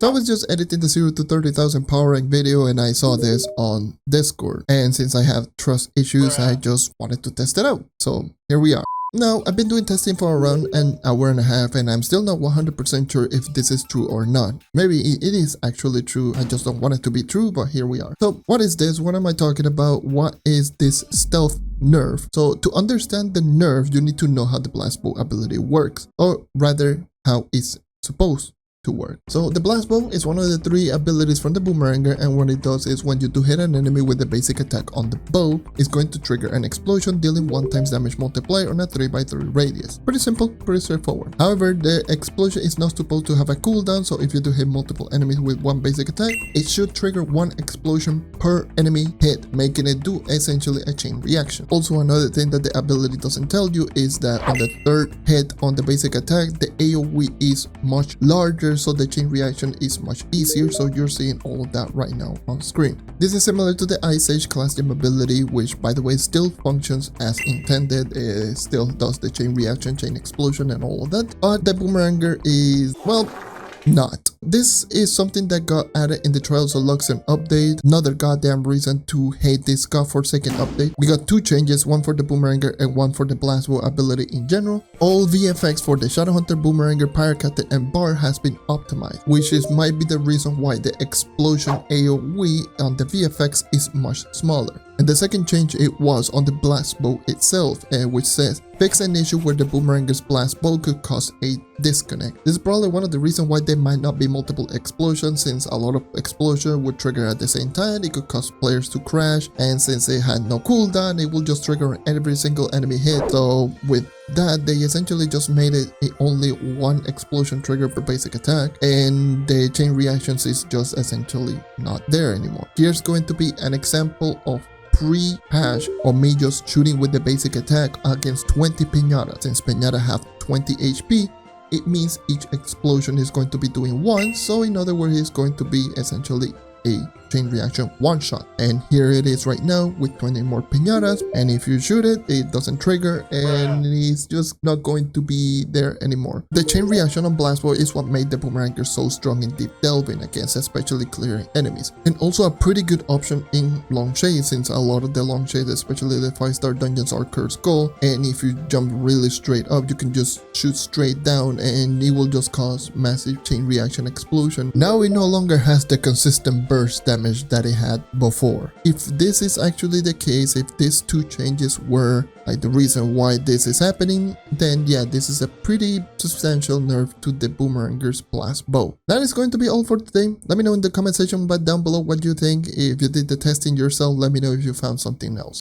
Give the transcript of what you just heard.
So I was just editing the 0 to 30,000 power rank video and I saw this on Discord. And since I have trust issues, I just wanted to test it out. So here we are. Now, I've been doing testing for around an hour and a half and I'm still not 100% sure if this is true or not. Maybe it is actually true, I just don't want it to be true, but here we are. So what is this? What am I talking about? What is this stealth nerf? So to understand the nerf, you need to know how the blast bow ability works, or rather how it's supposed to work. So the blast bow is one of the 3 abilities from the boomeranger, and what it does is when you do hit an enemy with the basic attack on the bow, it's going to trigger an explosion dealing 1x damage multiplier on a 3x3 radius. Pretty simple, pretty straightforward. However, the explosion is not supposed to have a cooldown, so if you do hit multiple enemies with one basic attack, it should trigger 1 explosion per enemy hit, making it do essentially a chain reaction. Also, another thing that the ability doesn't tell you is that on the 3rd hit on the basic attack, the AoE is much larger, so the chain reaction is much easier. So you're seeing all of that right now on screen. This is similar to the Ice Age class gem ability, which by the way still functions as intended. It still does the chain reaction, chain explosion and all of that, but the boomeranger is, well, not. This is something that got added in the Trials of Luxem update. Another goddamn reason to hate this godforsaken update. We got 2 changes, one for the boomeranger and one for the blast bow ability in general. All VFX for the Shadowhunter, boomeranger, pirate captain and bar has been optimized, which might be the reason why the explosion AoE on the VFX is much smaller. And the second change, it was on the blast bow itself, which says fix an issue where the boomeranger's blast bow could cause a disconnect. This is probably one of the reasons why there might not be multiple explosions, since a lot of explosion would trigger at the same time. It could cause players to crash, and since it had no cooldown, it will just trigger every single enemy hit. So with that, they essentially just made it only 1 explosion trigger per basic attack, and the chain reactions is just essentially not there anymore. Here's going to be an example of pre-patch of me just shooting with the basic attack against 20 piñatas. Since piñata have 20 HP, it means each explosion is going to be doing 1, so in other words, it's going to be essentially a chain reaction one shot. And here it is right now with 20 more piñatas, and if you shoot it, it doesn't trigger and it's just not going to be there anymore. The chain reaction on blast bow is what made the boomeranger so strong in deep delving against especially clearing enemies, and also a pretty good option in long shade, since a lot of the long shades, especially the 5-star dungeons, are cursed gold, and if you jump really straight up, you can just shoot straight down and it will just cause massive chain reaction explosion. Now it no longer has the consistent burst damage that it had before. If this is actually the case, if these 2 changes were like the reason why this is happening, then yeah, this is a pretty substantial nerf to the boomeranger's blast bow. That is going to be all for today. Let me know in the comment section down below what you think. If you did the testing yourself, let me know if you found something else.